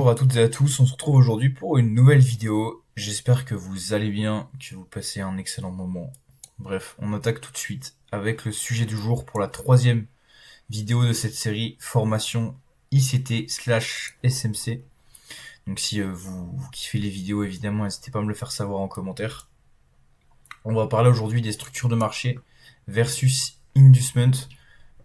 Bonjour à toutes et à tous, on se retrouve aujourd'hui pour une nouvelle vidéo. J'espère que vous allez bien, que vous passez un excellent moment. Bref, on attaque tout de suite avec le sujet du jour pour la troisième vidéo de cette série formation ICT/SMC. Donc si vous kiffez les vidéos, évidemment, n'hésitez pas à me le faire savoir en commentaire. On va parler aujourd'hui des structures de marché versus inducement.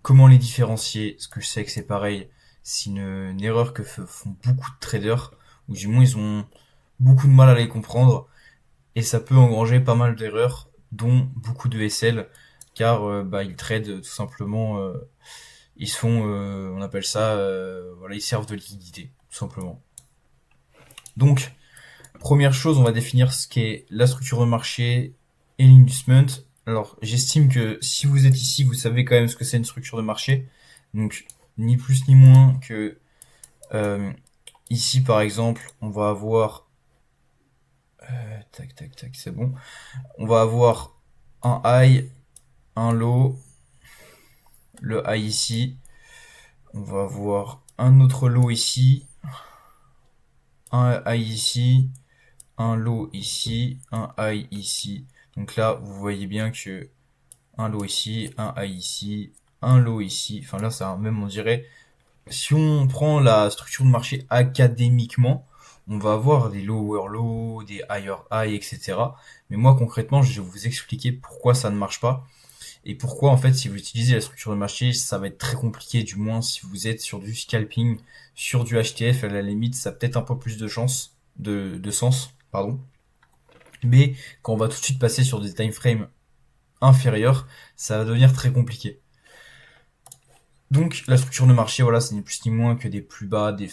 Comment les différencier? Ce que je sais que c'est pareil, c'est une erreur que font beaucoup de traders, ou du moins ils ont beaucoup de mal à les comprendre, et ça peut engranger pas mal d'erreurs, dont beaucoup de SL, car ils tradent tout simplement, ils se font, on appelle ça, voilà, ils servent de liquidité, tout simplement. Donc, première chose, on va définir ce qu'est la structure de marché et l'inducement. Alors, j'estime que si vous êtes ici, vous savez quand même ce que c'est une structure de marché. Donc, ni plus ni moins que euh, ici, par exemple, on va avoir... tac, tac, tac, c'est bon. On va avoir un high, un low, le high ici. On va avoir un autre low ici, un high ici, un low ici, un high ici. Donc là, vous voyez bien que un low ici, un high ici, un low ici. Enfin là, ça même on dirait. Si on prend la structure de marché académiquement, on va avoir des lower low, des higher high, etc. Mais moi concrètement, je vais vous expliquer pourquoi ça ne marche pas et pourquoi en fait si vous utilisez la structure de marché, ça va être très compliqué. Du moins si vous êtes sur du scalping, sur du HTF, à la limite, ça a peut-être un peu plus de chance, de sens, pardon. Mais quand on va tout de suite passer sur des time frames inférieurs, ça va devenir très compliqué. Donc la structure de marché, voilà, c'est ni plus ni moins que des plus bas, des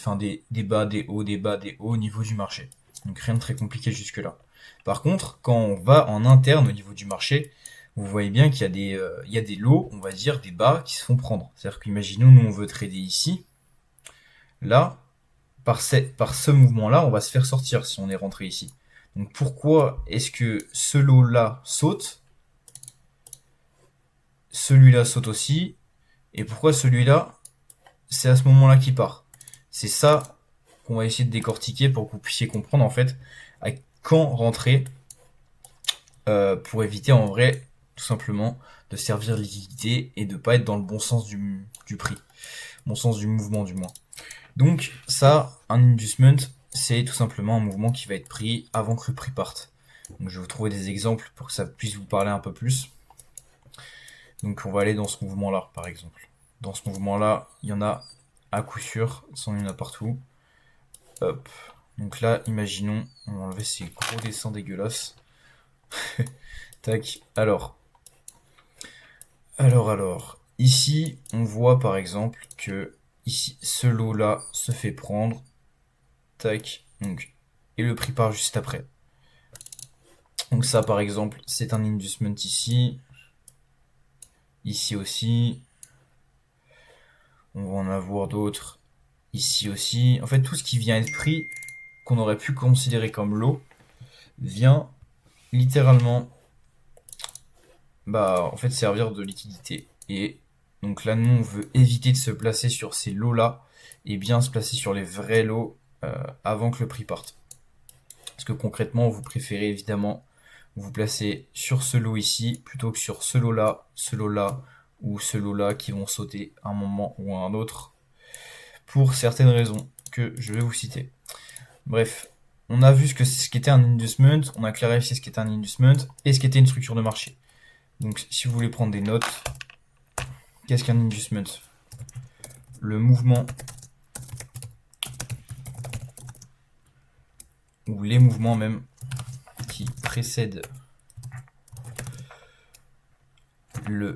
bas, des hauts, des bas, des hauts au niveau du marché. Donc rien de très compliqué jusque-là. Par contre, quand on va en interne au niveau du marché, vous voyez bien qu'il y a il y a des lots, on va dire, des bas qui se font prendre. C'est-à-dire qu'imaginons, nous, on veut trader ici. Là, par ce mouvement-là, on va se faire sortir si on est rentré ici. Donc pourquoi est-ce que ce lot-là saute, celui-là saute aussi, et pourquoi celui-là, c'est à ce moment-là qu'il part? C'est ça qu'on va essayer de décortiquer pour que vous puissiez comprendre en fait à quand rentrer pour éviter en vrai tout simplement de servir de liquidité et de pas être dans le bon sens du prix, bon sens du mouvement du moins. Donc ça, un inducement, c'est tout simplement un mouvement qui va être pris avant que le prix parte. Donc je vais vous trouver des exemples pour que ça puisse vous parler un peu plus. Donc on va aller dans ce mouvement-là par exemple. Dans ce mouvement-là, il y en a à coup sûr, il y en a partout. Hop. Donc là, imaginons, on va enlever ces gros dessins dégueulasses. Tac. Alors. Ici, on voit par exemple que ici, ce lot-là se fait prendre. Tac. Donc, et le prix part juste après. Donc ça, par exemple, c'est un inducement ici. Ici aussi. On va en avoir d'autres ici aussi. En fait, tout ce qui vient être pris, qu'on aurait pu considérer comme lot, vient littéralement en fait servir de liquidité. Et donc là, nous, on veut éviter de se placer sur ces lots-là et bien se placer sur les vrais lots avant que le prix parte. Parce que concrètement, vous préférez évidemment vous placer sur ce lot ici plutôt que sur ce lot-là ou ce lot-là qui vont sauter à un moment ou à un autre pour certaines raisons que je vais vous citer. Bref, on a vu ce qu'était un inducement, on a clarifié ce qu'était un inducement et ce qu'était une structure de marché. Donc si vous voulez prendre des notes, qu'est-ce qu'un inducement? Le mouvement ou les mouvements même qui précèdent le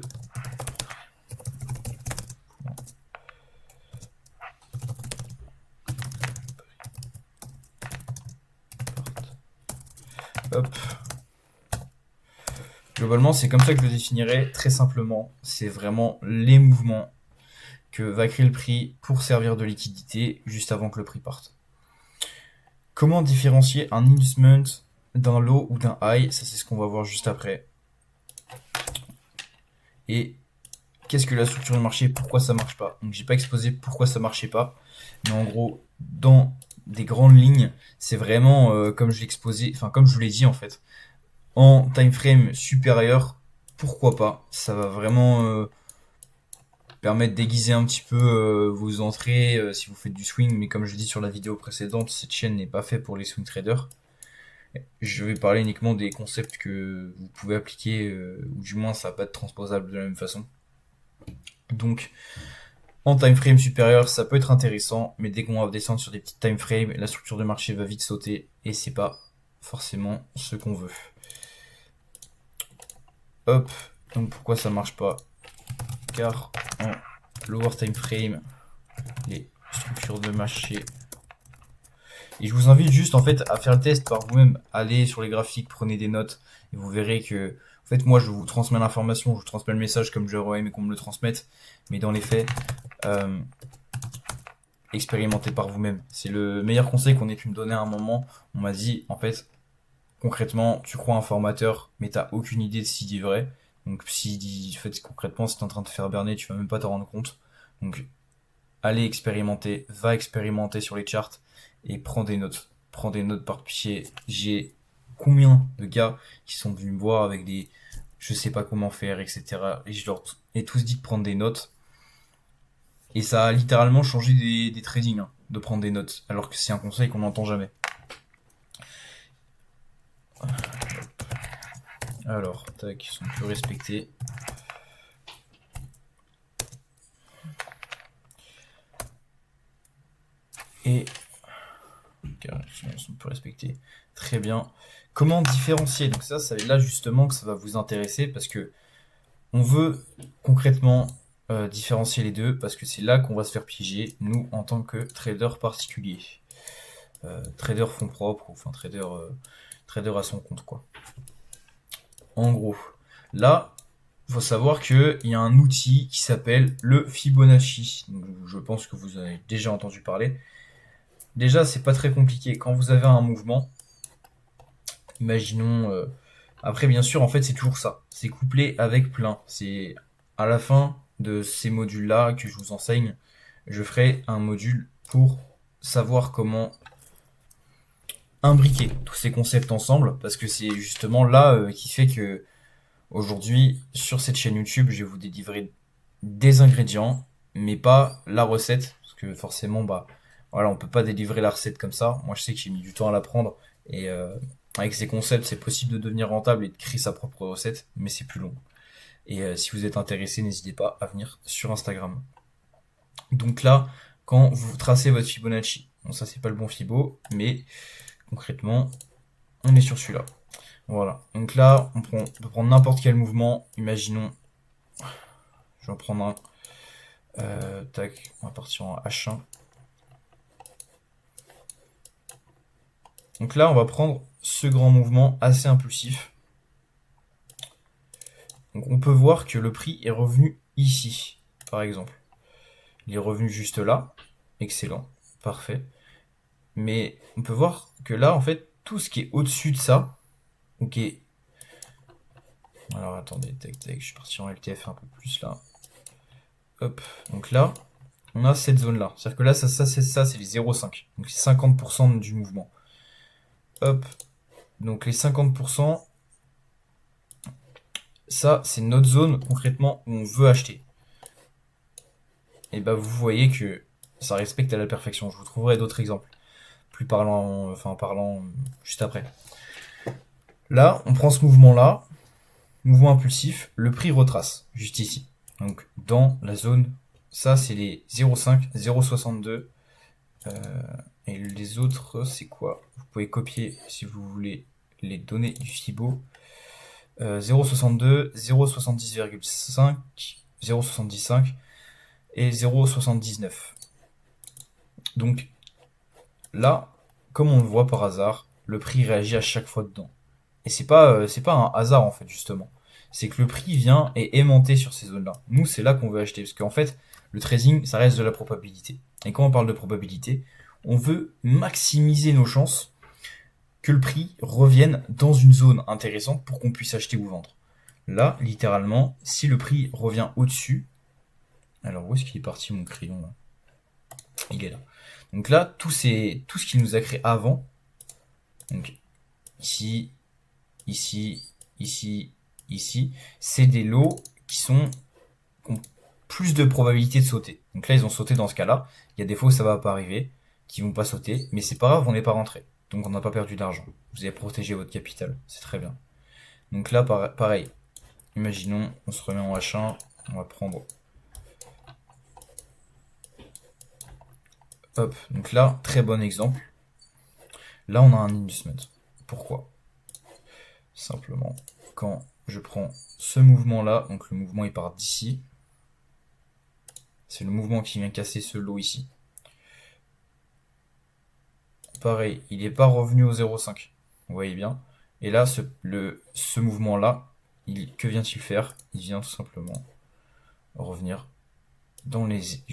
hop. Globalement, c'est comme ça que je le définirais très simplement. C'est vraiment les mouvements que va créer le prix pour servir de liquidité juste avant que le prix parte. Comment différencier un inducement d'un low ou d'un high? Ça, c'est ce qu'on va voir juste après. Et qu'est-ce que la structure de marché? Pourquoi ça marche pas? Donc, j'ai pas exposé pourquoi ça marchait pas. Mais en gros, dans des grandes lignes, c'est vraiment comme je l'exposais, enfin comme je vous l'ai dit en fait, en time frame supérieur, pourquoi pas. Ça va vraiment permettre d'aiguiser un petit peu vos entrées si vous faites du swing, mais comme je dis sur la vidéo précédente, cette chaîne n'est pas faite pour les swing traders. Je vais parler uniquement des concepts que vous pouvez appliquer, ou du moins ça va pas être transposable de la même façon. Donc en time frame supérieur, ça peut être intéressant, mais dès qu'on va descendre sur des petites time frames, la structure de marché va vite sauter, et c'est pas forcément ce qu'on veut. Hop, donc pourquoi ça marche pas? Car en lower time frame, les structures de marché. Et je vous invite juste en fait à faire le test par vous-même. Allez sur les graphiques, prenez des notes et vous verrez que en fait moi je vous transmets l'information, je vous transmets le message comme j'aurais aimé qu'on me le transmette, mais dans les faits, expérimentez par vous-même. C'est le meilleur conseil qu'on ait pu me donner à un moment. On m'a dit en fait concrètement tu crois un formateur mais t'as aucune idée de s'il dit vrai. Donc si en fait concrètement si t'es en train de te faire berner, tu vas même pas t'en rendre compte. Donc allez expérimenter, va expérimenter sur les charts et prends des notes. Prends des notes par pied. J'ai combien de gars qui sont venus me voir avec des je sais pas comment faire, etc. Et je leur ai tous dit de prendre des notes. Et ça a littéralement changé des tradings, hein, de prendre des notes. Alors que c'est un conseil qu'on n'entend jamais. Alors, tac, ils sont plus respectés. Et ils sont plus respectés. Très bien. Comment différencier? Donc ça c'est là justement que ça va vous intéresser parce que on veut concrètement différencier les deux parce que c'est là qu'on va se faire piéger, nous en tant que trader particulier. Trader fonds propres, enfin trader à son compte quoi. En gros, là, il faut savoir qu'il y a un outil qui s'appelle le Fibonacci. Donc, je pense que vous avez déjà entendu parler. Déjà, c'est pas très compliqué. Quand vous avez un mouvement, imaginons. Après, bien sûr, en fait, c'est toujours ça. C'est couplé avec plein. C'est à la fin de ces modules-là que je vous enseigne, je ferai un module pour savoir comment imbriquer tous ces concepts ensemble, parce que c'est justement là qui fait que aujourd'hui, sur cette chaîne YouTube, je vais vous délivrer des ingrédients, mais pas la recette, parce que forcément, bah, voilà, on peut pas délivrer la recette comme ça. Moi, je sais que j'ai mis du temps à l'apprendre, et avec ces concepts, c'est possible de devenir rentable et de créer sa propre recette, mais c'est plus long. Et si vous êtes intéressé, n'hésitez pas à venir sur Instagram. Donc là, quand vous tracez votre Fibonacci, bon ça c'est pas le bon Fibo, mais concrètement, on est sur celui-là. Voilà. Donc là, on peut prendre n'importe quel mouvement. Imaginons, je vais en prendre un. Tac, on va partir en H1. Donc là, on va prendre ce grand mouvement assez impulsif. Donc on peut voir que le prix est revenu ici, par exemple. Il est revenu juste là. Excellent. Parfait. Mais on peut voir que là, en fait, tout ce qui est au-dessus de ça, ok. Alors attendez, tac, tac, je suis parti en LTF un peu plus là. Hop, donc là, on a cette zone-là. C'est-à-dire que là, ça c'est les 0,5. Donc c'est 50% du mouvement. Hop, donc les 50%, ça, c'est notre zone concrètement où on veut acheter. Et bah vous voyez que ça respecte à la perfection. Je vous trouverai d'autres exemples plus parlant, enfin parlant juste après. Là, on prend ce mouvement-là, mouvement impulsif, le prix retrace juste ici. Donc dans la zone, ça c'est les 0,5, 0,62. Et les autres, c'est quoi? Vous pouvez copier si vous voulez les données du Fibo. 0,62, 0,70,5, 0,75 et 0,79. Donc là, comme on le voit par hasard, le prix réagit à chaque fois dedans. Et c'est pas un hasard en fait justement. C'est que le prix vient et est aimanté sur ces zones-là. Nous, c'est là qu'on veut acheter parce qu'en fait, le trading, ça reste de la probabilité. Et quand on parle de probabilité, on veut maximiser nos chances que le prix revienne dans une zone intéressante pour qu'on puisse acheter ou vendre. Là, littéralement, si le prix revient au-dessus, alors où est-ce qu'il est parti mon crayon là? Il est là. Donc là, tout ce qu'il nous a créé avant, donc ici, ici, ici, ici, c'est des lots qui ont plus de probabilité de sauter. Donc là, ils ont sauté dans ce cas-là. Il y a des fois où ça va pas arriver, qui vont pas sauter, mais c'est pas grave, on n'est pas rentré. Donc on n'a pas perdu d'argent. Vous avez protégé votre capital, c'est très bien. Donc là, pareil. Imaginons, on se remet en H1, on va prendre. Hop, donc là, très bon exemple. Là, on a un inducement. Pourquoi? Simplement, quand je prends ce mouvement-là, donc le mouvement il part d'ici, c'est le mouvement qui vient casser ce lot ici. Pareil, il n'est pas revenu au 0,5. Vous voyez bien. Et là, ce mouvement-là, que vient-il faire? Il vient tout simplement revenir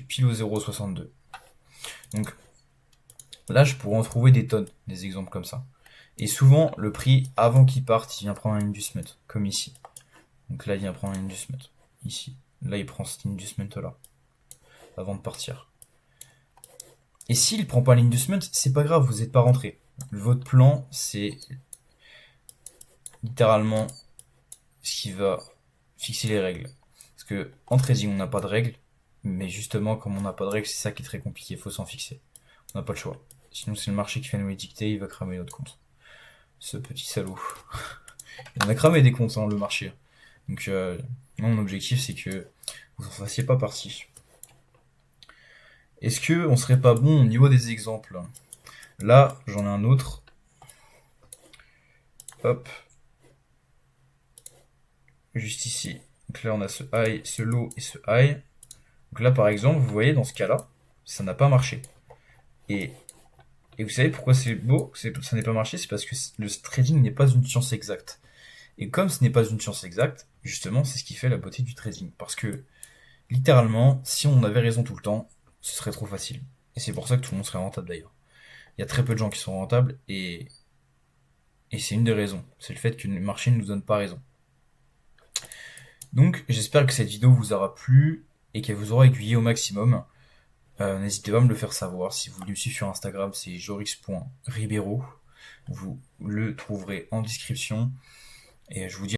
pile au 0,62. Donc là, je pourrais en trouver des tonnes, des exemples comme ça. Et souvent, le prix, avant qu'il parte, il vient prendre un inducement, comme ici. Donc là, il vient prendre un inducement, ici. Là, il prend cet inducement-là, avant de partir. Et s'il prend pas l'inducement, c'est pas grave, vous n'êtes pas rentré. Votre plan, c'est littéralement ce qui va fixer les règles. Parce que en trading, on n'a pas de règles, mais justement, comme on n'a pas de règles, c'est ça qui est très compliqué, il faut s'en fixer. On n'a pas le choix. Sinon, c'est le marché qui va nous les dicter, il va cramer notre compte. Ce petit salaud. On a cramé des comptes, hein, le marché. Donc, mon objectif, c'est que vous en fassiez pas partie. Est-ce que on serait pas bon au niveau des exemples? Là, j'en ai un autre. Hop. Juste ici. Donc là, on a ce high, ce low et ce high. Donc là, par exemple, vous voyez, dans ce cas-là, ça n'a pas marché. Et vous savez pourquoi c'est beau que ça n'ait pas marché? C'est parce que le trading n'est pas une science exacte. Et comme ce n'est pas une science exacte, justement, c'est ce qui fait la beauté du trading. Parce que, littéralement, si on avait raison tout le temps, ce serait trop facile. Et c'est pour ça que tout le monde serait rentable d'ailleurs. Il y a très peu de gens qui sont rentables et c'est une des raisons. C'est le fait que le marché ne nous donne pas raison. Donc, j'espère que cette vidéo vous aura plu et qu'elle vous aura aiguillé au maximum. N'hésitez pas à me le faire savoir. Si vous voulez me suivre sur Instagram, c'est jorix.ribeiro. Vous le trouverez en description. Et je vous dis